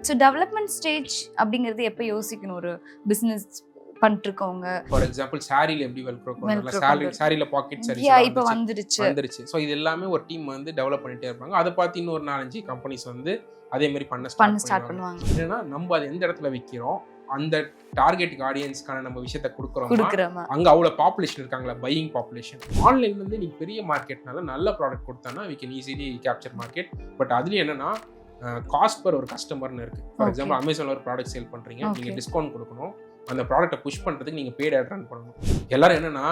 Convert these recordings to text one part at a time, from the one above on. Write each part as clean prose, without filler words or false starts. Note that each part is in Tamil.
ஸோ டெவலப்மெண்ட் ஸ்டேஜ் அப்படிங்கிறது எப்போ யோசிக்கணும் ஒரு பிஸ்னஸ் பண்ணிருக்கவங்க? ஃபார் எக்ஸாம்பிள் சாரில எப்படி வெல்க்ரோ பண்ணலாம், சாரில பாக்கெட் சரி இப்போ வந்துருச்சு. ஸோ இது எல்லாமே ஒரு டீம் வந்து டெவலப் பண்ணிட்டே இருப்பாங்க. அதை பார்த்து இன்னொரு 4-5 கம்பெனிஸ் வந்து அதே மாதிரி பண்ண ஸ்டார்ட் பண்ணுவாங்க. ஏன்னா நம்ம அதை எந்த இடத்துல விற்கிறோம், அந்த டார்கெட் ஆடியன்ஸ்க்கான நம்ம விஷயத்த கொடுக்குறோம். அங்க அவ்வளவு பாப்புலேஷன் இருக்காங்களா, பையிங் பாப்புலேஷன். ஆன்லைன்ல இருந்து நீங்க பெரிய மார்க்கெட்னால நல்ல ப்ராடக்ட் கொடுத்தானா we can easily capture market. But அதுலயும் என்னன்னா காஸ்ட் பர் ஒரு கஸ்டமர்னு இருக்கு. ஃபார் எக்ஸாம்பிள் அமேசான்ல ஒரு ப்ராடக்ட் சேல் பண்றீங்க, நீங்க டிஸ்கவுண்ட் கொடுக்கணும். அந்த ப்ராடக்ட்டை புஷ் பண்றதுக்கு நீங்க பெய்ட் ஆட் ரன் பண்ணணும். எல்லாரும் என்னன்னா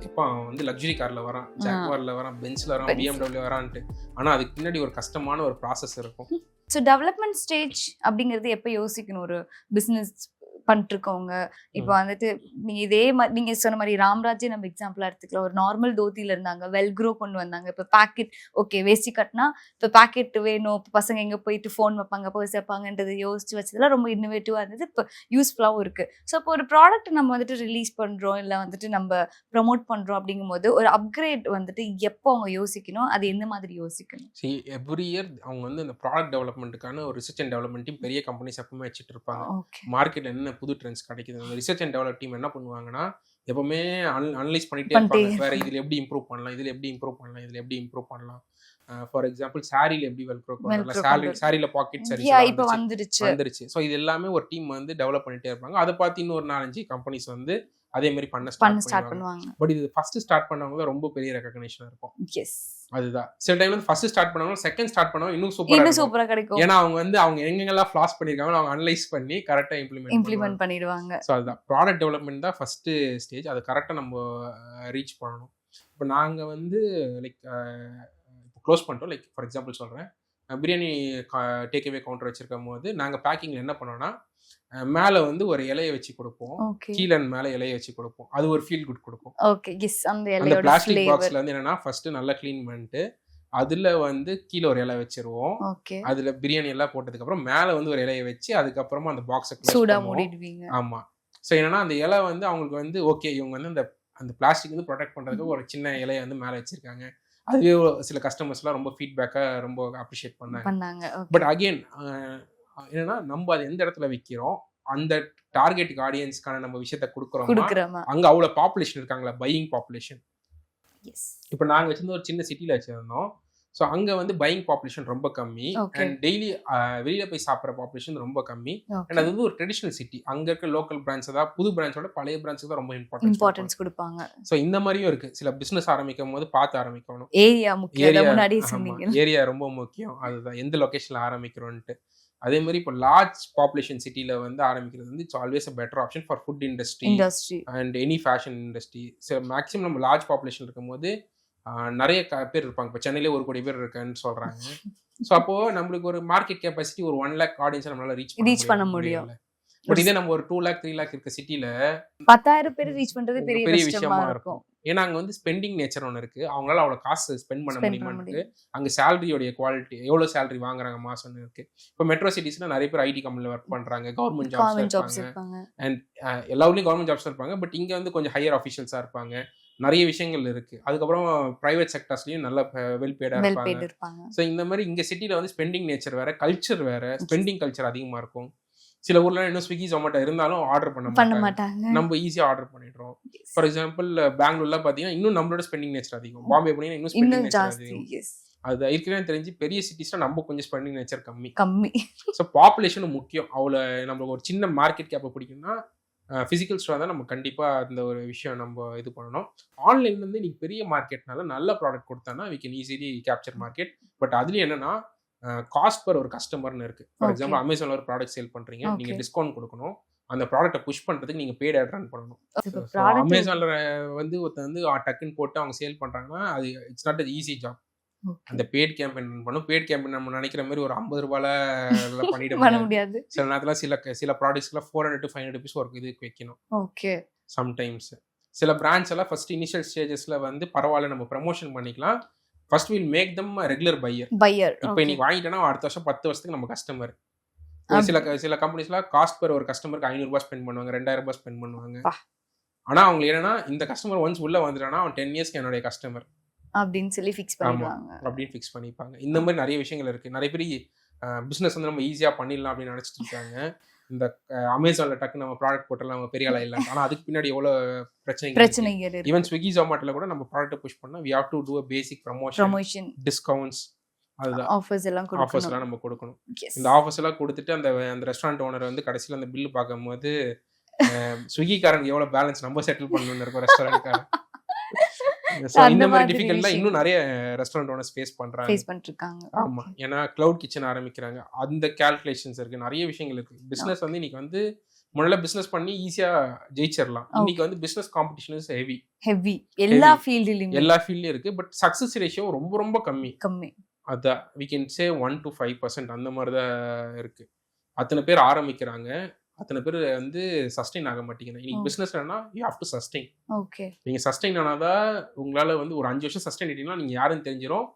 இப்போ வந்து லக்ஸுரி கார்ல வரான், ஜாக்வார்ல வரான், பென்ஸ்ல வரான், BMW வரான்ட்டு. ஆனா அதுக்கு பின்னாடி ஒரு கஷ்டமான ஒரு ப்ராசஸ் இருக்கும். ஸோ டெவலப்மெண்ட் ஸ்டேஜ் அப்படிங்கிறது எப்போ யோசிக்கணும் ஒரு பிஸ்னஸ் பண்ணிருக்கவங்க? இப்போ வந்துட்டு நீங்க இதே மாதிரி நீங்க சொன்ன மாதிரி ராம்ராஜே நம்ம எக்ஸாம்பிளா எடுத்துக்கலாம். ஒரு நார்மல் தோத்தில இருந்தாங்க, வெல்க்ரோ கொண்டு வந்தாங்க. இப்போ பேக்கெட் ஓகே வேஷ்டி கட்டினா இப்போ பேக்கெட் வேணும், இப்போ பசங்க எங்க போயிட்டு ஃபோன் வைப்பாங்க, பர்ஸ் வைப்பாங்கன்றது யோசிச்சு வச்சதெல்லாம் ரொம்ப இன்னோவேட்டிவா இருந்தது. இப்போ யூஸ்ஃபுல்லாகவும் இருக்கு. ஸோ இப்போ ஒரு ப்ராடக்ட் நம்ம வந்துட்டு ரிலீஸ் பண்றோம், இல்லை வந்துட்டு நம்ம ப்ரமோட் பண்றோம் அப்படிங்கும் போது ஒரு அப்கிரேட் வந்துட்டு எப்போ அவங்க யோசிக்கணும், அது எந்த மாதிரி யோசிக்கணும்? எவ்ரி இயர் அவங்க வந்து இந்த ப்ராடக்ட் டெவலப்மெண்ட்டுக்கான ஒரு ரிசர்ச் அண்ட் டெவலப்மெண்ட் டீம் பெரிய கம்பெனிஸ் எப்பவுமே வச்சுட்டு இருப்பாங்க. மார்க்கெட்ல என்ன புது ட்ரெண்ட்ஸ் கிடைக்குது, அந்த ரிசர்ச் அண்ட் டெவலப் டீம் என்ன பண்ணுவாங்கன்னா எப்பவுமே அனலைஸ் பண்ணிட்டே இருப்பாங்க. வேற இதுல எப்படி இம்ப்ரூவ் பண்ணலாம், இதுல எப்படி இம்ப்ரூவ் பண்ணலாம், இதுல எப்படி இம்ப்ரூவ் பண்ணலாம். ஃபார் எக்ஸாம்பிள் சாரில எப்படி வெல்க்ரோ பண்ணலாம், சாரில பாக்கெட் சரி இப்போ வந்துருச்சு. ஸோ இது எல்லாமே ஒரு டீம் வந்து டெவலப் பண்ணிட்டே இருப்பாங்க. அதை பார்த்து இன்னொரு 4-5 கம்பெனிஸ் வந்து அதே மாதிரி பண்ண ஸ்டார்ட் பண்ணுவாங்க. பட் இது ஃபர்ஸ்ட் ஸ்டார்ட் பண்ணவங்க ரொம்ப பெரிய ரெகக்னிஷன் இருக்கும். எஸ், அதுதான். சில டைம்ல வந்து ஃபர்ஸ்ட் ஸ்டார்ட் பண்ணவங்க செகண்ட் ஸ்டார்ட் பண்ணவங்க இன்னும் சூப்பரா கிடைக்கும். ஏன்னா அவங்க வந்து அவங்க எங்கெங்கெல்லாம் ஃபிளாஸ் பண்ணிருக்காங்க அவங்க அனலைஸ் பண்ணி கரெக்டா இம்ப்ளிமெண்ட் பண்ணிடுவாங்க. ஸோ அதுதான் ப்ராடக்ட் டெவலப்மெண்ட் தான் ஃபர்ஸ்ட் ஸ்டேஜ். அதை கரெக்டாக நம்ம ரீச் பண்ணணும். இப்போ நாங்கள் வந்து லைக் க்ளோஸ் பண்ணிட்டோம். லைக் ஃபார் எக்ஸாம்பிள் சொல்கிறேன், பிரியாணி டேக் அவே கவுண்டர் வச்சிருக்கும் போது நாங்கள் பேக்கிங்கில் என்ன பண்ணோம்னா மேலே வந்து ஒரு இலையை வச்சு கொடுப்போம், கீழே மேலே இலையை வச்சு கொடுப்போம். அது ஒரு ஃபீல் குட் கொடுக்கும். அந்த பிளாஸ்டிக் பாக்ஸ்ல வந்து என்னன்னா ஃபர்ஸ்ட் நல்லா க்ளீன் பண்ணிட்டு அதுல வந்து கீழே ஒரு இலை வச்சிருவோம். அதுல பிரியாணி எல்லாம் போட்டதுக்கு அப்புறம் மேலே வந்து ஒரு இலையை வச்சு அதுக்கப்புறமா அந்த பாக்ஸை க்ளோஸ் மூடிடுவீங்க. ஆமா. ஸோ என்னன்னா அந்த இலை வந்து அவங்களுக்கு வந்து ஓகே இவங்க வந்து அந்த பிளாஸ்டிக் வந்து ப்ரொடெக்ட் பண்றதுக்கு ஒரு சின்ன இலையை வந்து மேலே வச்சிருக்காங்க. அதுவே சில கஸ்டமர்ஸ்லாம் ரொம்ப ஃபீட்பேக்காக ரொம்ப அப்ரிஷியேட் பண்ணாங்க. பட் அகெயின் என்னன்னா நம்ம அதை எந்த இடத்துல விற்கிறோம், அந்த டார்கெட் ஆடியன்ஸ்க்கான நம்ம விஷயத்த கொடுக்குறோம். அங்க அவ்வளவு பாப்புலேஷன் இருக்காங்களா, பையிங் பாப்புலேஷன். இப்போ நாங்க வச்சிருந்த ஒரு சின்ன சிட்டில வச்சிருந்தோம். ஸோ அங்க வந்து பையிங் பாப்புலேஷன் ரொம்ப கம்மி அண்ட் டெய்லி வெளியில போய் சாப்பிட்ற பாப்புலேஷன் ரொம்ப கம்மி. அண்ட் அது வந்து ஒரு ட்ரெடிஷனல் சிட்டி. அங்க இருக்க லோக்கல் பிரான்ச் தான் புது பிரான்ச்சோட பழைய பிரான்ச்சுக்கு தான் ரொம்ப இம்பார்ட்டன்ஸ் கொடுப்பாங்க. ஸோ இந்த மாதிரியும் இருக்கு. சில பிசினஸ் ஆரம்பிக்கும் போது பார்த்து ஆரம்பிக்கணும். ஏரியா ரொம்ப முக்கியம். அதுதான் எந்த லொகேஷன்ல ஆரம்பிக்கிறோன்ட்டு. அதே மாதிரி இப்போ லார்ஜ் பாப்புலேஷன் சிட்டியில் வந்து ஆரம்பிக்கிறது வந்து it's always a better option for food industry and any fashion industry. So maximum நம்ம லார்ஜ் பாப்புலேஷன் இருக்கும்போது நிறைய பேர் இருப்பாங்க. இப்போ சென்னையிலே 1 கோடி பேர் இருக்குன்னு சொல்கிறாங்க. ஸோ அப்போது நம்மளுக்கு ஒரு மார்க்கெட் கெப்பாசிட்டி ஒரு 1 lakh ஆடியன்ஸை நம்மளால ரீச் பண்ண முடியும். பட் இதே நம்ம ஒரு 2 lakh 3 lakh இருக்க சிட்டியில் 10,000 பேர் ரீச் பண்ணுறது பெரிய விஷயமா இருக்கும். ஏன்னா அங்கே வந்து ஸ்பெண்டிங் நேச்சர் ஒன்று இருக்குது. அவங்களால அவ்வளோ காசு ஸ்பெண்ட் பண்ண முடியுமான்னு. அங்கே சேலரியோடைய குவாலிட்டி எவ்வளோ சேலரி வாங்குறாங்க மாதம்னு இருக்குது. இப்போ மெட்ரோ சிட்டிஸ்லாம் நிறைய பேர் ஐடி கம்பெனியில் ஒர்க் பண்ணுறாங்க, கவர்மெண்ட் ஜாப்ஸ் இருப்பாங்க. அண்ட் எல்லா ஊர்லேயும் கவர்மெண்ட் ஜாப்ஸ் இருப்பாங்க. பட் இங்கே வந்து கொஞ்சம் ஹையர் ஆஃபீஷியல்ஸாக இருப்பாங்க. நிறைய விஷயங்கள் இருக்குது. அதுக்கப்புறம் ப்ரைவேட் செக்டர்ஸ்லையும் நல்ல வெல் பேடாக இருப்பாங்க. ஸோ இந்த மாதிரி இங்கே சிட்டியில் வந்து ஸ்பெண்டிங் நேச்சர் வேறு, கல்ச்சர் வேறு, ஸ்பெண்டிங் கல்ச்சர் அதிகமாக இருக்கும். சில ஊர்ல இன்னும் ஸ்விக்கி ஜொமேட்டோ இருந்தாலும் ஆர்டர் பண்ண மாட்டாங்க. நம்ம ஈஸியா ஆர்டர் பண்ணிடுறோம். ஃபார் எக்ஸாம்பிள் பெங்களூர்ல பாத்தீங்கன்னா இன்னும் நம்மளோட ஸ்பெண்டிங் நேச்சர் அதிகம். பாம்பே போனீங்கன்னா இன்னும் ஸ்பெண்டிங் நேச்சர் அதிகம். அது இருக்கிறது தெரிஞ்சு பெரிய சிட்டிஸ்ல நம்ம கொஞ்சம் ஸ்பெண்டிங் நேச்சர் கம்மி. ஸோ பாப்புலேஷனும் முக்கியம். அவ்வளோ நம்மளுக்கு ஒரு சின்ன மார்க்கெட் கேப்பை பிடிக்கும்னா ஃபிசிக்கல் ஸ்டோர் தான் நம்ம கண்டிப்பா அந்த ஒரு விஷயம் நம்ம இது பண்ணணும். ஆன்லைன்ல இருந்து நீங்க பெரிய மார்க்கெட்னால நல்ல ப்ராடக்ட் கொடுத்தானா we can easily capture market. But அதுலயும் என்னன்னா காஸ்ட் பர் ஒரு கஸ்டமர்னு இருக்கு. ஃபார் எக்ஸாம்பிள் அமேசான்ல ஒரு ப்ராடக்ட் சேல் பண்றீங்க, நீங்க டிஸ்கவுண்ட் கொடுக்கணும். அந்த ப்ராடக்ட்டை புஷ் பண்றதுக்கு நீங்க பெய்ட் ஆட் ரன் பண்ணணும். அமேசான்ல வந்து ஒருத்தர் வந்து டக்குன்னு போட்டு அவங்க சேல் பண்றாங்கன்னா அது இட்ஸ் நாட் ஈஸி ஜாப். அந்த பெய்ட் கேம்பெயின் பண்ணணும். பெய்ட் கேம்பெயின் நம்ம நினைக்கிற மாதிரி ஒரு 50 ரூபாயில பண்ணிட முடியாது. சில நேரத்துல சில ப்ராடக்ட்ஸ்க்குலாம் 400 to 500 rupees ஒரு இதுக்கு வைக்கணும். ஓகே. சம்டைம்ஸ் சில பிராண்ட்ஸ் எல்லாம் ஃபர்ஸ்ட் இனிஷியல் ஸ்டேஜஸ்ல வந்து பரவாயில்ல நம்ம ப்ரமோஷன் பண்ணிக்கலாம். First will make them regular buyer. இப்போ இன்னைக்கு வாங்கிட்டேன்னா அடுத்த வருஷம் 10 வருஷத்துக்கு நம்ம கஸ்டமர். சில கம்பெனிஸ்லாம் காஸ்ட் பர் ஒரு கஸ்டமருக்கு 500 ரூபாய் ஸ்பெண்ட் பண்ணுவாங்க, 2000 ரூபாய் ஸ்பெண்ட் பண்ணுவாங்க. ஆனா அவங்க என்னன்னா இந்த கஸ்டமர் ஒன்ஸ் உள்ள வந்துட்டானா அவன் 10 இயர்ஸ்க்கு என்னுடைய கஸ்டமர் அப்படின்னு சொல்லி ஃபிக்ஸ் பண்ணிடுவாங்க. அப்படின்னு ஃபிக்ஸ் பண்ணிப்பாங்க. இந்த மாதிரி நிறைய விஷயங்கள் இருக்கு. நிறைய பேர் பிஸ்னஸ் வந்து நம்ம ஈஸியாக பண்ணிடலாம் அப்படின்னு நினச்சிட்டு இருக்காங்க. இந்த அமேசானில் டக்கு நம்ம ப்ராடக்ட் போட்டலாம் நம்ம பெரிய ஆள் இல்லை. ஆனால் அதுக்கு பின்னாடி எவ்வளோ பிரச்சனைகள். ஈவன் ஸ்விக்கி ஜொமேட்டோல கூட நம்ம ப்ராடக்ட்டை புஷ் பண்ணால் we have to do a basic promotion, discounts, அதுதான் ஆஃபர்ஸ் எல்லாம் நம்ம கொடுக்கணும். இந்த ஆஃபர்ஸ் எல்லாம் கொடுத்துட்டு அந்த ரெஸ்டாரண்ட் ஓனர் வந்து கடைசியில் அந்த பில்லு பார்க்கும்போது ஸ்விக்கிக்காரனுக்கு எவ்வளோ பேலன்ஸ் நம்ம செட்டில் பண்ணணும்னு இருக்கும் ரெஸ்டாரண்ட்காரன். இந்த மாதிரி டிஃபிகல்ட்லாம் இன்னும் நிறைய ரெஸ்டாரண்ட் ஓனர்ஸ் ஃபேஸ் பண்றாங்க. ஆமா, ஏன்னா கிளவுட் கிச்சன் ஆரம்பிக்கிறாங்க. அந்த கால்குலேஷன்ஸ் இருக்கு, நிறைய விஷயங்கள் இருக்கு. பிசினஸ் வந்து இன்னைக்கு வந்து முதல்ல பிசினஸ் பண்ணி ஈஸியா ஜெயிச்சிடலாம். இன்னைக்கு வந்து பிசினஸ் காம்படிஷன் இஸ் ஹெவி எல்லா ஃபீல்ட்லயும் இருக்கு. பட் சக்சஸ் ரேஷியோ ரொம்ப ரொம்ப கம்மி. அதான் we can say 1 to 5% அந்த மாதிரி தான் இருக்கு. அத்தனை பேர் ஆரம்பிக்கிறாங்க, அத்தனை பேர் வந்து சஸ்டெயின் ஆக மாட்டேங்குது. இன்னைக்கு பிசினஸ் என்னன்னா you have to sustain. Okay, நீங்க சஸ்டெயின் ஆனாதான் உங்களால வந்து ஒரு 5 வருஷம் சஸ்டெயின் ஆயிட்டீங்கன்னா நீங்க யாருன்னு தெரிஞ்சிடும்.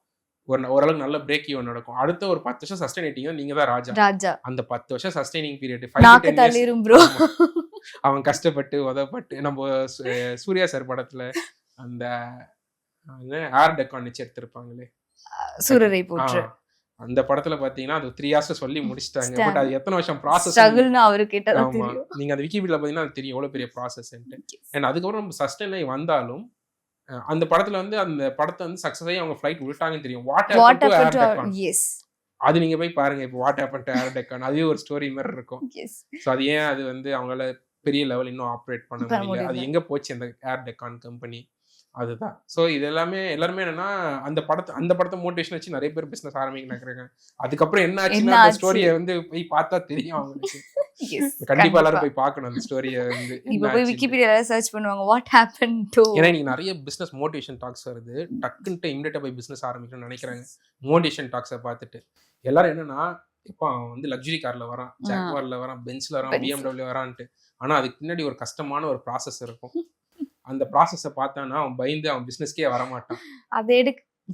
ஓரளவுக்கு நல்ல பிரேக் ஈவன் நடக்கும். அடுத்த ஒரு 10 வருஷம் சஸ்டெயின் ஆயிட்டீங்கன்னா நீங்க தான் ராஜா. அந்த 10 வருஷம் சஸ்டெயினிங் பீரியட் 5 to 10 years அவன் கஷ்டப்பட்டு உதப்பட்டு. நம்ம சூர்யா சார் படத்துல அந்த ஏர் டெக்கான் வச்சு எடுத்திருப்பாங்களே, சூரரை போற்று, அந்த படத்துல பாத்தீங்கன்னா அது 3 years சொல்லி முடிச்சிட்டாங்க. பட் அது எத்தனை வருஷம் ப்ராசஸ் அவருக்கு. ஆமா, நீங்க அந்த விக்கிபீடியால பாத்தீங்கன்னா அது தெரியும் எவ்வளவு பெரிய ப்ராசஸ். அண்ட் அதுக்கப்புறம் நம்ம சஸ்டெயின் ஆகி வந்தாலும் அந்த படத்துல வந்து அந்த படத்தை வந்து சக்சஸ் ஆகி அவங்க ஃபிளைட் விட்டாங்கன்னு தெரியும். What happen to air Deccan, அது நீங்க போய் பாருங்க. இப்போ what happen to air Deccan, அதுவே ஒரு ஸ்டோரி மாதிரி இருக்கும். ஸோ அது ஏன் அது வந்து அவங்களால பெரிய லெவல் இன்னும் ஆப்ரேட் பண்ண முடியல, அது எங்க போச்சு அந்த ஏர் டெக்கான் கம்பெனி, அதுதான். ஸோ இது எல்லாருமே என்னன்னா அந்த படத்தை மோட்டிவேஷன் வச்சு நிறைய பேர் பிசினஸ் ஆரம்பிக்கிறாங்க. அதுக்கப்புறம் என்ன ஆச்சுன்னா அந்த ஸ்டோரியை வந்து போய் பார்த்தா தெரியும் அவங்களுக்கு. கண்டிப்பா எல்லாரும் போய் பார்க்கணும் அந்த ஸ்டோரியை வந்து. இப்போ போய் விக்கிபீடியால சர்ச் பண்ணுவாங்க வாட் ஹேப்பன் டு. ஏன்னா நீங்க நிறைய பிசினஸ் மோட்டிவேஷன் டாக்ஸ் வருது, டக்குன்ட்டு இமிடியேட்டா போய் பிசினஸ் ஆரம்பிக்கணும்னு நினைக்கிறாங்க. மோட்டிவேஷன் டாக்ஸை பார்த்துட்டு எல்லாரும் என்னன்னா இப்போ அவன் வந்து லக்ஸுரி கார்ல வரான், ஜாக்வார்ல வரான், பென்ஸ்ல வரான், BMW வரான்ட்டு. ஆனா அதுக்கு பின்னாடி ஒரு கஷ்டமான ஒரு ப்ராசஸ் இருக்கும். அந்த ப்ராசஸை பார்த்தானா அவன் பயந்து அவன் பிசினஸ்க்கே வரமாட்டான். அதை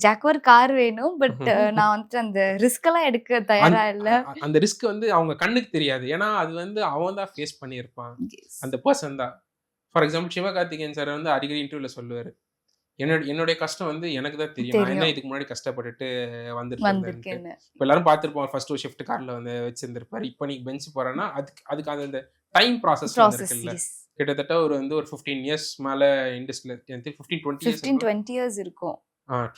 ஜாக்வார் கார் வேணும், பட் நான் வந்து அந்த ரிஸ்க் எல்லாம் எடுக்க தயாரா இல்ல. அந்த ரிஸ்க் வந்து அவங்க கண்ணுக்கு தெரியாது, ஏன்னா அது வந்து அவன் தான் ஃபேஸ் பண்ணியிருப்பான், அந்த பர்சன் தான். ஃபார் எக்ஸாம்பிள் சிவகார்த்திகேயன் சார் வந்து அடிக்கடி இன்டர்வியூல சொல்லுவாரு, என்னுடைய கஷ்டம் வந்து எனக்கு தான் தெரியும், நான் என்ன இதுக்கு முன்னாடி கஷ்டப்பட்டுட்டு வந்துருக்கேன். இப்போ எல்லாரும் பார்த்துருப்போம், ஃபர்ஸ்ட் ஒரு ஷிஃப்ட் கார்ல வந்து வச்சிருந்திருப்பாரு. இப்போ நீ பெஞ்ச் போறேன்னா அதுக்கு அந்த டைம் ப்ராசஸ் இருக்குல்ல, கிட்டத்தட்ட ஒரு 15 years மேல இண்டஸ்ட்ரியில 15-20 years இருக்கும்.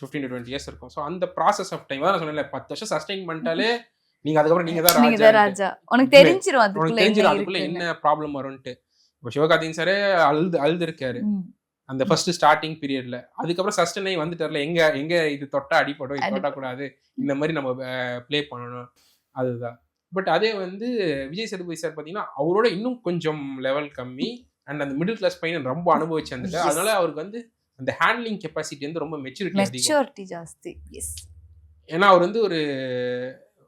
15 to 20 years இருக்கும். ஸோ அந்த ப்ராசஸ் ஆஃப் டைம் தான் சொன்னேன்ல, 10 வருஷம் சஸ்டெயின் பண்ணிட்டாலே நீங்க அதுக்கப்புறம் நீங்க தான் ராஜா. உனக்கு தெரிஞ்சிரும் அதுக்குள்ள என்ன ப்ராப்ளம் வரும்ட்டு. இப்போ சிவகார்த்திகேயன் சாரே அழுது இருக்காரு அந்த ஃபர்ஸ்ட் ஸ்டார்டிங் பீரியட்ல. அதுக்கப்புறம் சஸ்டெயின் ஆகி வந்துட்டார்ல, எங்க இது தொட்டா அடிப்படும், இது தொட்டக்கூடாது, இந்த மாதிரி நம்ம ப்ளே பண்ணணும், அதுதான். பட் அதே வந்து விஜய் சேதுபதி சார் பார்த்தீங்கன்னா அவரோட இன்னும் கொஞ்சம் லெவல் கம்மி. அண்ட் அந்த மிடில் கிளாஸ் பையன் ரொம்ப அனுபவிச்சு வந்துட்டு, அதனால அவருக்கு வந்து அந்த ஹேண்ட்லிங் கெப்பாசிட்டி வந்து ரொம்ப மெச்சூரிட்டி ஜாஸ்தி. ஏன்னா அவர் வந்து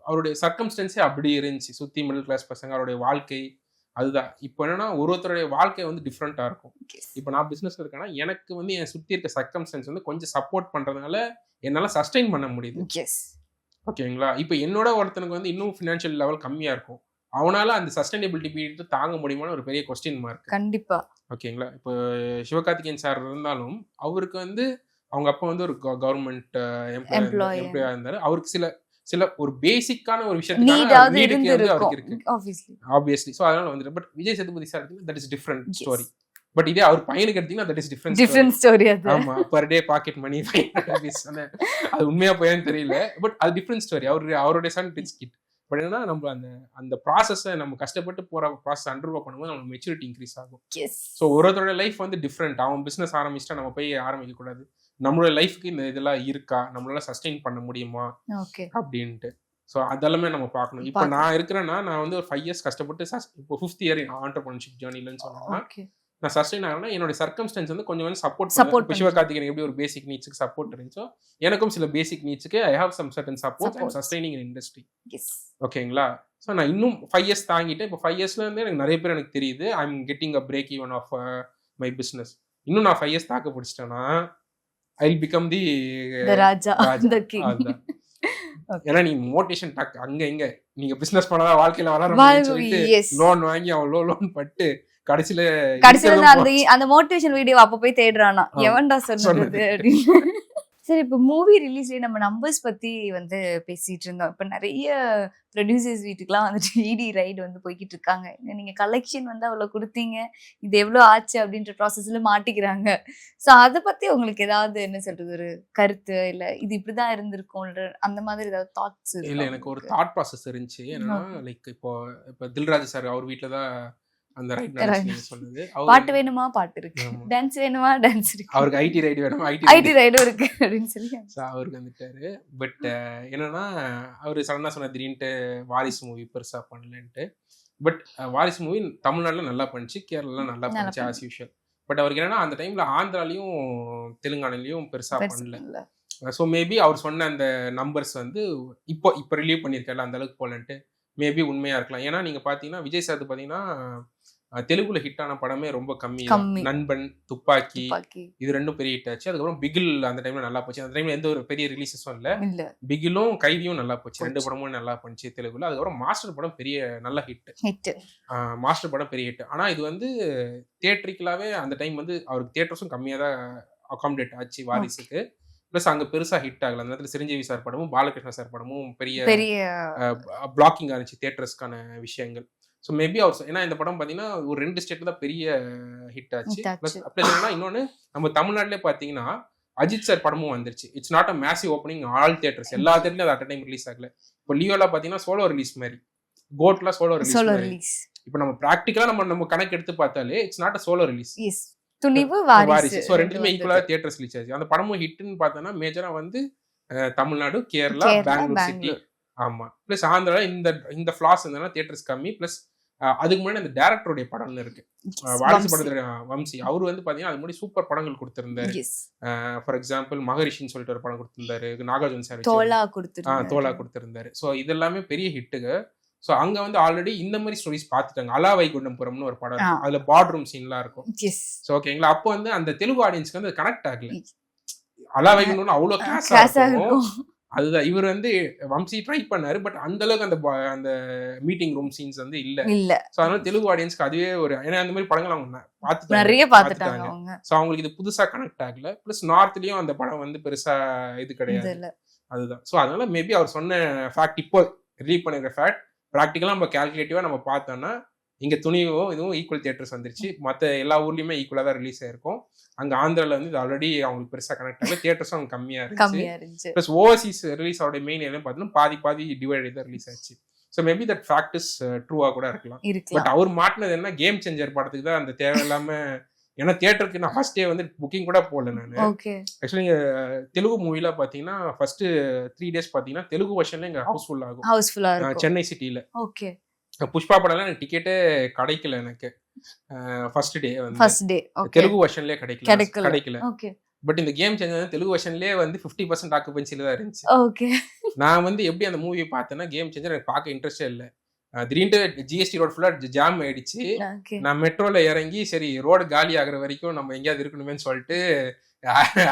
அவருடைய சர்க்கம்ஸ்டன்ஸே அப்படி இருந்துச்சு, சுற்றி மிடில் கிளாஸ் பசங்க, அவருடைய வாழ்க்கை அதுதான். இப்போ என்னன்னா ஒருத்தருடைய வாழ்க்கை வந்து டிஃப்ரெண்ட்டாக இருக்கும். இப்போ நான் பிஸ்னஸ் இருக்கேன்னா எனக்கு வந்து என் சுற்றி இருக்க சர்க்கம்ஸ்டன்ஸ் வந்து கொஞ்சம் சப்போர்ட் பண்ணுறதுனால என்னால் சஸ்டெயின் பண்ண முடியுது. ஓகேங்களா? இப்போ என்னோட ஒருத்தனுக்கு வந்து இன்னும் ஃபினான்ஷியல் லெவல் கம்மியாக இருக்கும், அவனால அந்த சஸ்டைனபிலிட்டி பீரியட் தாங்க முடியுமான்னு ஒரு பெரிய கொஸ்டின் மார்க். கண்டிப்பா. ஓகேங்களா? இப்போ சிவகார்த்திகேயன் சார் இருந்தாலும் அவருக்கு வந்து அவங்க அப்பா வந்து ஒரு கவர்மெண்ட் எம்ப்ளாயா இருந்தாரு. அவருக்கு சில ஒரு பேசிக்கான ஒரு விஷயத்துக்கான அவருக்கு இருக்கு ஆப்வியஸ்லி. ஸோ அதனால வந்துட்டு. But Vijay Sethupathi sir that is different story. But இதே அவர் பையனுக்கு எடுத்தீங்கன்னா தட் இஸ் டிஃப்ரெண்ட் ஸ்டோரி. ஆமா, பர் டே பாக்கெட் மணி அது உண்மையா போயான்னு தெரியல, பட் அது டிஃப்ரெண்ட் ஸ்டோரி. அவருடைய சன் ரிச் கிட். பட் என்னன்னா நம்ம அந்த ப்ராசஸை நம்ம கஷ்டப்பட்டு போற ப்ராசஸ் அண்டர்கோ பண்ணும்போது நம்ம மெச்சூரிட்டி இன்க்ரீஸ் ஆகும். ஸோ ஒருத்தரோட லைஃப் வந்து டிஃப்ரெண்ட். அவன் பிசினஸ் ஆரம்பிச்சிட்டா நம்ம போய் ஆரம்பிக்க கூடாது, நம்மளோட லைஃப்க்கு இந்த இதெல்லாம் இருக்கா, நம்மளால சஸ்டெயின் பண்ண முடியுமா அப்படின்ட்டு. ஸோ அதெல்லாமே நம்ம பார்க்கணும். இப்போ நான் இருக்கிறேன்னா நான் வந்து ஒரு 5 years கஷ்டப்பட்டு இப்போ 5th year ஆண்டர்பிரினர்ஷிப் ஜர்னிலன்னு சொன்னா நான் சஸ்டெயின் ஆகணும்னா என்னோட சர்க்கம்ஸ்டன்ஸ் வந்து கொஞ்சம் சப்போர்ட். சிவகார்த்திகேயன் எப்படி ஒரு பேசிக் நீட்ஸ்க்கு சப்போர்ட் இருந்துச்சோ எனக்கும் சில பேசிக் நீட்ஸ்க்கு I have some certain support and sustaining in industry. ஓகேங்களா? ஸோ நான் இன்னும் 5 years தாங்கிட்டு இப்போ 5 yearsல இருந்து எனக்கு நிறைய பேர் எனக்கு தெரியுது I am getting a break even of my business. இன்னும் நான் 5 years தாக்க பிடிச்சிட்டேன்னா ஐ வில் பிகம் தி ராஜா. ஏன்னா நீ மோட்டிவேஷன் டாக் அங்க இங்க நீங்க பிசினஸ் பண்ணாதான் வாழ்க்கையில வளரணும்னு சொல்லிட்டு லோன் வாங்கி அவன் லோன் பட்டு கடைசியில அந்த மோட்டிவேஷன் வீடியோ அப்ப போய் தேடுறானா எவன்டா சொன்னது அப்படின்னு. சரி, இப்போ மூவி ரிலீஸ்லயே நம்ம நம்பர்ஸ் பத்தி வந்து பேசிட்டு இருந்தோம். இப்ப நெறைய ப்ரொடியூசர்ஸ் வீட்டுக்குலாம் வந்துட்டு இடி ரைடு வந்து போய்க்கிட்டு இருக்காங்க. நீங்க கலெக்ஷன் வந்து அவ்வளோ குடுத்தீங்க. இது எவ்வளோ ஆச்சு அப்படின்ற ப்ராசஸ்ல மாட்டிக்கிறாங்க. ஸோ அத பத்தி உங்களுக்கு ஏதாவது என்ன சொல்றது? ஒரு கருத்து இல்ல இது இப்படிதான் இருந்திருக்கும்ன்ற அந்த மாதிரி ஏதாவது தாட்ஸ் இல்ல இருக்கா எனக்கு ஒரு உங்களுக்கு? தாட் ப்ராசஸ் இருந்துச்சு. என்னன்னா ஓகே. லைக் இப்போ தில்ராஜ் சார் அவர் வீட்ல தான் அந்த ரைட் நடந்துச்சு நீங்க சொன்னது. பாட்டு வேணுமா? பாட்டு இருக்கு. ஆமா. டான்ஸ் வேணுமா? டான்ஸ் இருக்கு. அவருக்கு ஐடி ரைடு வேணும். ஐடி ரைடும் இருக்கு அப்படின்னு சொல்லி. ஸோ அவருக்கு வந்துட்டாரு. பட் என்னன்னா அவரு சடனா சொன்னார் திடீர்னுட்டு வாரிசு மூவி பெருசா பண்ணலன்ட்டு. பட் வாரிசு மூவி தமிழ்நாட்டுல நல்லா பண்ணுச்சு, கேரளால நல்லா நல்லா பண்ணுச்சு ஆஸ் யூஷுவல். பட் அவருக்கு என்னன்னா அந்த டைம்ல ஆந்திராலையும் தெலுங்கானாலையும் பெருசா பண்ணல. இல்ல. ஸோ மேபி அவர் சொன்ன அந்த நம்பர்ஸ் வந்து இப்போ ரிலீவ் பண்ணியிருக்காரு அந்த அளவுக்கு போலன்ட்டு மேபி உண்மையா இருக்கலாம். ஏன்னா நீங்க பாத்தீங்கன்னா விஜய் சார் பாத்தீங்கன்னா தெலுங்குல ஹிட் ஆன படமே ரொம்ப கம்மி தான். கம்மி. நண்பன், துப்பாக்கி துப்பாக்கி. இது ரெண்டும் பெரிய ஹிட் ஆச்சு. அதுக்கப்புறம் பிகில் அந்த டைம்ல நல்லா போச்சு. அந்த டைம்ல எந்த ஒரு பெரிய ரிலீசஸும் இல்ல. இல்ல. பிகிலும் கைதியும் நல்லா போச்சு. ரெண்டு போச்சு. படமும் நல்லா பண்ணுச்சு தெலுங்குல. அதுக்கப்புறம் மாஸ்டர் படம் பெரிய நல்ல ஹிட். ஹிட். மாஸ்டர் படம் பெரிய ஹிட். ஆனா இது வந்து தியேட்ரிக்கலாவே அந்த டைம் வந்து அவருக்கு தியேட்டர்ஸும் கம்மியா தான் அகாமடேட் ஆச்சு வாரிசுக்கு. பிளஸ் அங்க பெருசா ஹிட் ஆகல. அந்த நேரத்துல சிரஞ்சீவி சார் படமும் பாலகிருஷ்ண சார் படமும் பெரிய பெரிய பிளாக்கிங் ஆனிச்சு தியேட்டர்ஸ்க்கான விஷயங்கள். ஸோ மேபி அவர் ஏன்னா இந்த படம் பார்த்தீங்கன்னா ஒரு 2 ஸ்டேட்ல தான் பெரிய ஹிட் ஆச்சு. ஹிட் ப்ளஸ் ஆச்சு. அப்படி என்னன்னா இன்னொன்று நம்ம தமிழ்நாட்டிலே பார்த்தீங்கன்னா அஜித் சார் படமும் வந்துருச்சு. It's not a massive opening all theatres. எல்லா தியேட்டர்லையும் அது அட் டைம் ரிலீஸ் ஆகல. இப்போ லியோலாம் பார்த்தீங்கன்னா சோலோ ரிலீஸ் மாதிரி, கோட்லாம் சோலோ ரிலீஸ் சோலோ மாதிரி. ரிலீஸ். இப்போ நம்ம ப்ராக்டிக்கலா நம்ம கணக்கு எடுத்து பார்த்தாலே it's not a solo release. Yes. Thunivu, Varisu. Varisu. So ரெண்டுமே ஈக்குவலா தியேட்டர்ஸ் ரிலீஸ் ஆச்சு. அந்த படமும் ஹிட்னு பார்த்தோன்னா மேஜரா வந்து தமிழ்நாடு, கேரளா, பெங்களூர் சிட்டி. ஆமா. பிளஸ் ஆந்திரா இந்த ஃபிளாஸ் இருந்ததுன்னா தியேட்டர்ஸ் கம்மி. பிளஸ் அதுக்கு முன்னாடி அந்த டேரக்டருடைய படம்னு இருக்கு. வாரிசு படத்துல வம்சி அவர் வந்து பாத்தீங்கன்னா அது முன்னாடி சூப்பர் படங்கள் கொடுத்திருந்தாரு. ஃபார் எக்ஸாம்பிள் மகரிஷின்னு சொல்லிட்டு ஒரு படம் கொடுத்திருந்தாரு. நாகார்ஜுன சார் தோலா கொடுத்திருந்தாரு. ஸோ இது எல்லாமே பெரிய ஹிட்டுங்க. ஸோ அங்க வந்து ஆல்ரெடி இந்த மாதிரி ஸ்டோரிஸ் பார்த்துட்டாங்க. அலா வைகுண்டபுரம்னு ஒரு படம் இருக்கும். அதுல பாட் ரூம் சீன்லாம் இருக்கும். ஸோ ஓகேங்களா, அப்போ வந்து அந்த தெலுங்கு ஆடியன்ஸ்க்கு வந்து கனெக்ட் ஆகல. அலா வைகுண்டம் அவ்வளோ கிளாஸா இருக்கும். அதுதான் இவர் வந்து வம்சி ட்ரை பண்ணாரு. பட் அந்த அளவுக்கு அந்த மீட்டிங் ரூம் சீன்ஸ் வந்து இல்ல. சோ அதனால தெலுங்கு ஆடியன்ஸ்க்கு அதுவே ஒரு ஏன்னா அந்த மாதிரி படங்கள் அவங்க பார்த்துட்டாங்க. சோ அவங்களுக்கு இது புதுசா கனெக்ட் ஆகல. பிளஸ் நார்த்லயும் அந்த படம் வந்து பெருசா இது கிடையாது. அதுதான். சோ அதனால மேபி அவர் சொன்ன ஃபேக்ட் இப்போ ரிலீவ் பண்ணிருக்கிற ஃபேக்ட் ப்ராக்டிக்கலா நம்ம கால்குலேட்டிவா நம்ம பார்த்தோம்னா இங்க துணிவும் இதுவும் ஈக்குவல் தியேட்டர்ஸ் வந்துருச்சு. மற்ற எல்லா ஊர்லயுமே ஈக்குவலா தான் ரிலீஸ் ஆயிருக்கும். அங்க ஆந்திரால வந்து இது ஆல்ரெடி அவங்களுக்கு பெருசா கனெக்ட் ஆகல. தியேட்டர்ஸும் அவங்க கம்மியா இருந்துச்சு. பிளஸ் ஓவர்சீஸ் ரிலீஸ் அவருடைய மெயின் எல்லாம் பார்த்தீங்கன்னா பாதி டிவைட் தான் ரிலீஸ் ஆச்சு. So maybe that fact is ட்ரூவா கூட இருக்கலாம். பட் அவர் மாட்டினது என்ன கேம் சேஞ்சர் படத்துக்கு தான் அந்த தேவையில்லாம ஏன்னா தியேட்டருக்கு நான் ஃபர்ஸ்ட் டே வந்து புக்கிங் கூட போடல நான். ஆக்சுவலி தெலுங்கு மூவில பாத்தீங்கன்னா ஃபர்ஸ்ட் 3 days பாத்தீங்கன்னா தெலுங்கு வெர்ஷன்ல எங்க ஹவுஸ்ஃபுல்லா இருக்கும் சென்னை சிட்டில. புஷ்பா படம்லாம் எனக்கு டிக்கெட்டே கிடைக்கல. எனக்கு ஃபர்ஸ்ட் டே வந்து தெலுங்கு வெர்ஷன்லயே கிடைக்கல. பட் இந்த கேம் சேஞ்சர் தெலுங்கு வெர்ஷன்லயே வந்து 50% ஆக்குபென்சில தான் இருந்துச்சு. நான் வந்து எப்படி அந்த மூவியை பார்த்தேன்னா கேம் சேஞ்சர் எனக்கு பார்க்க இன்ட்ரெஸ்டே இல்லை. திடீர்னு ஜிஎஸ்டி ரோட் ஃபுல்லா ஜாம் ஆயிடுச்சு. நான் மெட்ரோல இறங்கி சரி ரோடு காலி ஆகுற வரைக்கும் நம்ம எங்கேயாவது இருக்கணுமேன்னு சொல்லிட்டு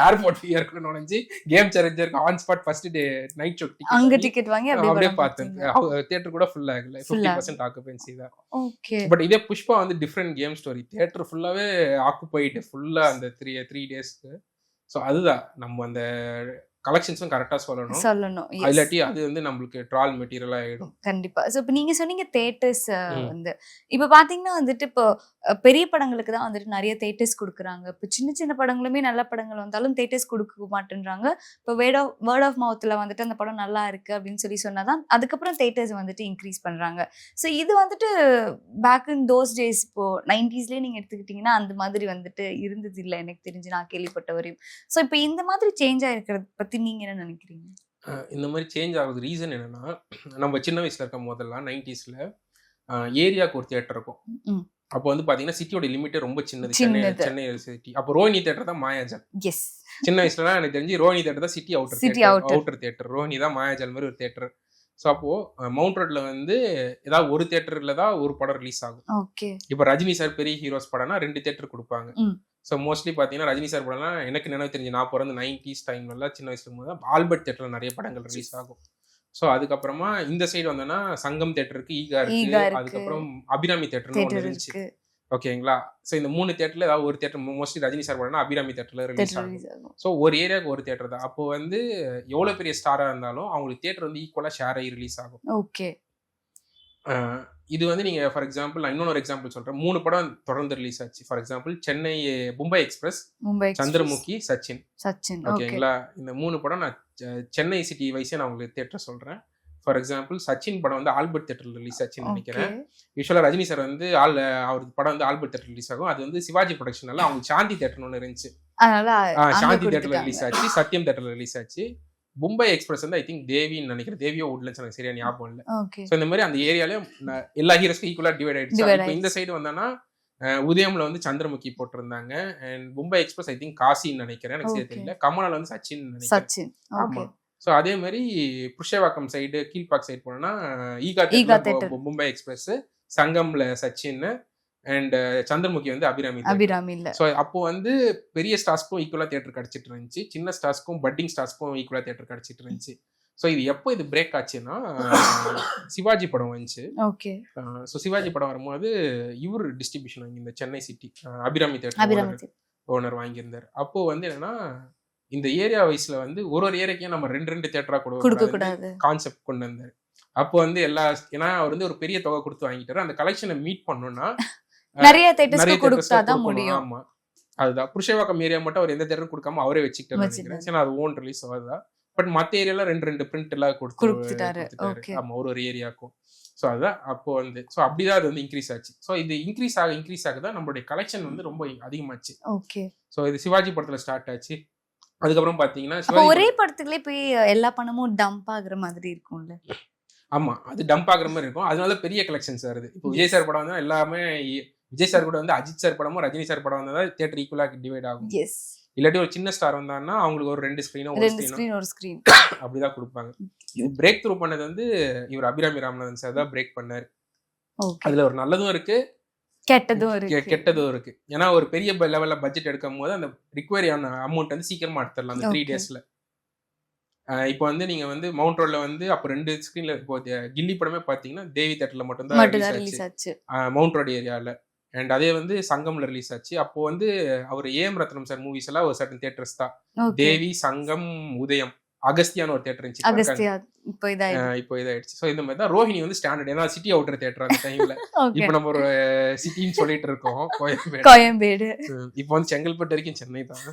ஏர்போர்ட் இருக்கணும்னு நினைச்சு கேம் சேஞ்சருக்கு on spot first day night show ticket வாங்கி அப்படியே பார்த்தேன். தியேட்டர் கூட ஃபுல் ஆகல. 50% ஆக்குபென்சி தான். பட் இதே புஷ்பா வந்து டிஃப்ரெண்ட் கேம் ஸ்டோரி. தியேட்டர் ஃபுல்லாவே ஆக்குபைடு ஃபுல்லா அந்த 3 daysக்கு. ஸோ அதுதான் நம்ம அந்த கலெக்ஷன்ஸும் கரெக்டா சொல்லணும். இல்லாட்டி அது வந்து நம்மளுக்கு ட்ரால் மெட்டீரியல் ஆயிடும். கண்டிப்பா. சோ இப்போ நீங்க சொன்னீங்க தியேட்டர்ஸ் வந்து இப்போ பாத்தீங்கன்னா வந்துட்டு இப்போ பெரிய படங்களுக்கு தான் வந்துட்டு நிறைய தியேட்டர்ஸ் கொடுக்குறாங்க. இப்போ சின்ன படங்களுமே நல்ல படங்கள் வந்தாலும் தியேட்டர்ஸ் கொடுக்க மாட்டேன்றாங்க. இப்போ வேர்ட் ஆஃப் மவுத்ல வந்துட்டு அந்த படம் நல்லா இருக்கு அப்படின்னு சொல்லி சொன்னாதான் அதுக்கப்புறம் தியேட்டர்ஸ் வந்துட்டு இன்க்ரீஸ் பண்றாங்க. ஸோ இது வந்துட்டு பேக் இன் தோஸ் டேஸ் இப்போ 90sலயே நீங்க எடுத்துக்கிட்டீங்கன்னா அந்த மாதிரி வந்துட்டு இருந்தது இல்லை எனக்கு தெரிஞ்சு நான் கேள்விப்பட்ட வரையும். ஸோ இப்போ இந்த மாதிரி சேஞ்ச் ஆயிருக்கிறது பத்தி நீங்க என்ன நினைக்கிறீங்க? இந்த மாதிரி சேஞ்ச் ஆகுது ரீசன் என்னன்னா நம்ம சின்ன வயசுல இருக்கும் போதெல்லாம் 90sல ஏரியாவுக்கு ஒரு தியேட்டர் இருக்கும். அப்போ வந்து பாத்தீங்கன்னா சிட்டியோட லிமிட்டே ரொம்ப சின்னது. சென்னை சிட்டி. அப்போ ரோஹினி தியேட்டர் தான் மாயாஜால். சின்ன வயசுலலாம் எனக்கு தெரிஞ்சு ரோஹினி தியேட்டர் தான் சிட்டி அவுட்டர் தியேட்டர். ரோஹினி தான் மாயாஜால் மாதிரி ஒரு தியேட்டர். ஸோ அப்போ மவுண்ட் ரோட்ல வந்து ஏதாவது ஒரு தியேட்டர்ல தான் ஒரு படம் ரிலீஸ் ஆகும். இப்போ ரஜினி சார் பெரிய ஹீரோஸ் படம்னா 2 தியேட்டர் கொடுப்பாங்க. ஸோ மோஸ்ட்லி பார்த்தீங்கன்னா ரஜினி சார் படம்லாம் எனக்கு நினைவு தெரிஞ்சு நான் பிறந்த 90s டைம்ல சின்ன வயசுல இருக்கும்போது ஆல்பர்ட் தியேட்டர்ல நிறைய படங்கள் ரிலீஸ் ஆகும். ஸோ அதுக்கப்புறமா இந்த சைடு வந்தோன்னா சங்கம் தியேட்டருக்கு ஈகா இருக்கு. அதுக்கப்புறம் அபிராமி தியேட்டர்னு ஒன்று இருந்துச்சு. ஓகேங்களா. ஸோ இந்த 3 தியேட்டர்ல ஏதாவது ஒரு தியேட்டர், மோஸ்ட்லி ரஜினி சார் படம்னா அபிராமி தியேட்டர்ல ரிலீஸ் theatre ஆகும். release ஆகும். ஸோ ஒரு ஏரியாவுக்கு ஒரு தியேட்டர் தான். அப்போ வந்து எவ்வளோ பெரிய ஸ்டாரா இருந்தாலும் அவங்களுக்கு தியேட்டர் வந்து ஈக்குவலா ஷேர் ஆகி ரிலீஸ் ஆகும். ஓகே. இது வந்து நீங்க ஃபார் எக்ஸாம்பிள் நான் இன்னொரு எக்ஸாம்பிள் சொல்றேன். 3 படம் தொடர்ந்து ரிலீஸ் ஆச்சு. For example Chennai Mumbai express, Mumbai express, Chandramukhi, Sachin. Okay. ஓகேங்களா. இந்த 3 படம் நான் சென்னை சிட்டி வைஸே நான் உங்களுக்கு தியேட்டர் சொல்றேன். ஃபார் எக்ஸாம்பிள் சச்சின் படம் வந்து ஆல்பர்ட் தியேட்டர்ல ரிலீஸ் ஆச்சுன்னு நினைக்கிறேன். யூஸ்வலா ரஜினி சார் வந்து அவருக்கு படம் வந்து ஆல்பர்ட் தியேட்டர் ரிலீஸ் ஆகும். அது வந்து சிவாஜி ப்ரொடக்ஷனால அவங்க சாந்தி தியேட்டர்னு ஒன்று இருந்துச்சு. அதனால சாந்தி தியேட்டர்ல ரிலீஸ் ஆச்சு, சத்யம் தியேட்டர்ல ரிலீஸ் ஆச்சு. மும்பை எக்ஸ்பிரஸ் வந்து ஐ திங்க் தேவின்னு நினைக்கிறேன், தேவியோ உட்லண்ட்ஸ், எனக்கு சரியா ஞாபகம் இல்லை. ஸோ இந்த மாதிரி அந்த ஏரியாலையும் எல்லா ஹீரோஸ்க்கும் ஈக்குவலா டிவைட் ஆயிடுச்சு. இப்போ இந்த சைடு வந்தானா உதயம்ல வந்து சந்திரமுகி போட்டிருந்தாங்க, and Mumbai express I think காசின்னு நினைக்கிறேன், எனக்கு சரியா தெரியல. கமலால வந்து சச்சின் நினைக்கிறேன். ஆமா. ஸோ அதே மாதிரி புருஷவாக்கம் சைடு கீழ்பாக் சைடு போனோம்னா ஈகா தியேட்டர் மும்பை எக்ஸ்பிரஸ், சங்கம்ல சச்சின், அண்ட் சந்திரமுகி வந்து அபிராமி இல்ல. ஸோ அப்போ வந்து பெரிய ஸ்டார்ஸ்க்கும் ஈக்குவலா தியேட்டர் கிடைச்சிட்டு இருந்துச்சு, சின்ன ஸ்டார்ஸ்க்கும் பட்டிங் ஸ்டார்ஸ்க்கும் ஈக்குவலா தியேட்டர் கிடைச்சிட்டு இருந்துச்சு. ஸோ இது எப்போ இது பிரேக் ஆச்சுன்னா சிவாஜி படம் வந்துச்சு. ஓகே. ஸோ சிவாஜி படம் வரும்போது இவர் டிஸ்ட்ரிபியூஷன் வாங்கி இந்த Chennai city Abirami theatre owner வாங்கியிருந்தார். அப்போ வந்து என்னன்னா இந்த ஏரியா வைஸ்ல வந்து ஒரு ஏரியாக்கே நம்ம 2 தியேட்டரா கொடுக்க கூடாது கான்செப்ட் கொண்டு வந்தார். அப்போ வந்து ஏன்னா அவர் வந்து ஒரு பெரிய தொகை கொடுத்து வாங்கிட்டாரு. அந்த கலெக்ஷனை மீட் பண்ணணும்னா நிறைய தியேட்டர்ஸ் கொடுத்தாதான் முடியும். ஆமா, அதுதான். புருஷவாக்கம் ஏரியா மட்டும் அவர் எந்த தியேட்டரும் கொடுக்காம அவரே வச்சுக்கிட்டாரு. ஏன்னா அது ஓன் ரிலீஸ் ஆகுதா. பட் மத்த ஏரியால 2 பிரிண்ட் எல்லாம் கொடுத்துட்டாரு. ஆமா, ஒரு ஏரியாக்கும். ஸோ அதுதான் அப்போ வந்து ஸோ அப்படிதான் அது வந்து இன்க்ரீஸ் ஆச்சு. ஸோ இது இன்க்ரீஸ் ஆக தான் நம்மளுடைய கலெக்ஷன் வந்து ரொம்ப அதிகமாச்சு. ஓகே. ஸோ இது சிவாஜி படத்துல ஸ்டார்ட் ஆச்சு. அதுக்கப்புறம் பாத்தீங்கன்னா ஒரே படத்துக்குள்ளே போய் எல்லா பணமும் டம்ப் ஆகுற மாதிரி இருக்கும்ல. ஆமா, அது டம்ப் ஆகுற மாதிரி இருக்கும். அதனால பெரிய கலெக்ஷன்ஸ் வருது. இப்போ விஜய் சார் படம் வந்து எல்லாமே விஜய் சார் கூட வந்து அஜித் சார் படமும் ரஜினி சார் படம் வந்தா தியேட்டர் ஈக்குவலா டிவைட் ஆகும். இல்லாட்டி ஒரு சின்ன ஸ்டார் வந்தாங்கன்னா அவங்களுக்கு ஒரு 2 ஸ்கிரீனோ ஒரு ஸ்கிரீன் அப்படிதான் கொடுப்பாங்க. இது பிரேக் த்ரூ பண்ணது வந்து இவர் அபிராமி ராமநாதன் சார் தான் பிரேக் பண்ணாரு. அதுல ஒரு நல்லதும் இருக்கு, கெட்டதும் இருக்கு. ஏன்னா ஒரு பெரிய லெவல்ல பட்ஜெட் எடுக்கும் போது அந்த ரிக்வயரி ஆன அமௌண்ட் வந்து சீக்கிரமா எடுத்துடலாம் அந்த 3 டேஸ்ல. இப்போ வந்து நீங்க வந்து மவுண்ட் ரோட்ல வந்து அப்போ 2 ஸ்கிரீன்ல இப்போ கில்லி படமே பாத்தீங்கன்னா தேவி தியேட்டர்ல மட்டும் தான் ரிலீஸ் ஆச்சு மவுண்ட் ரோட் ஏரியால. அண்ட் அதே வந்து சங்கம்ல ரிலீஸ் ஆச்சு. அப்போ வந்து அவர் ஏஎம் ரத்னம் சார் மூவிஸ் எல்லாம் ஒரு சர்டன் தியேட்டர்ஸ் தான். தேவி, சங்கம், உதயம், அகஸ்தியான ஒரு தியேட்டர் இருந்துச்சு. இப்போ இதாயிடுச்சு. ஸோ இந்த மாதிரி தான் ரோஹிணி வந்து ஸ்டாண்டர்ட். ஏன்னா சிட்டி அவுட்டர் தியேட்டர் அந்த டைம்ல. இப்போ நம்ம ஒரு சிட்டின்னு சொல்லிட்டு இருக்கோம் கோயம்பேடு. இப்போ வந்து செங்கல்பட்டு வரைக்கும் சென்னை தான்.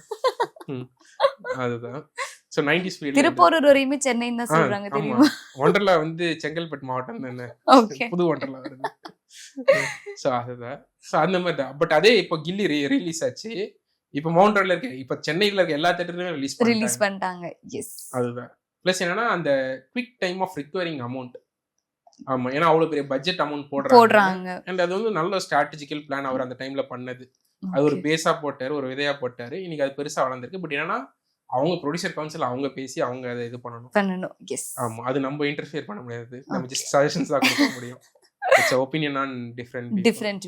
அதுதான். ஸோ 90s பீரியட் திருப்பூர் வரையுமே சென்னை தான் சொல்றாங்க தெரியுமா. ஒண்டர்லா வந்து செங்கல்பட்டு மாவட்டம் தானே, புது ஒண்டர்லா வருது. ஸோ அதுதான். ஸோ அந்த மாதிரி தான். பட் அதே இப்போ கில்லி ரிலீஸ் ஆச்சு. இப்போ மவுண்ட் ரோட்ல இருக்க இப்போ சென்னையில இருக்க எல்லா தியேட்டர்லயும் ரிலீஸ் பண்ணிட்டாங்க. அதுதான். பிளஸ் என்னன்னா அந்த quick time of requiring amount. ஆமா, ஏன்னா அவ்வளவு பெரிய பட்ஜெட் அமௌண்ட் போடுறாங்க. அண்ட் அது வந்து நல்ல ஸ்ட்ராட்டஜிக்கல் பிளான் அவர் அந்த டைம்ல பண்ணது. அது ஒரு பேஸா போட்டாரு, ஒரு விதையா போட்டாரு. இன்னைக்கு அது பெருசா வளர்ந்துருக்கு. பட் என்னன்னா அவங்க ப்ரொடியூசர் கவுன்சில் அவங்க பேசி அவங்க அதை இது பண்ணணும். ஆமா, அது நம்ம இன்டர்ஃபியர் பண்ண முடியாது. நம்ம ஜஸ்ட் சஜஷன்ஸ் தான் கொடுக்க முடியும். It's opinion on different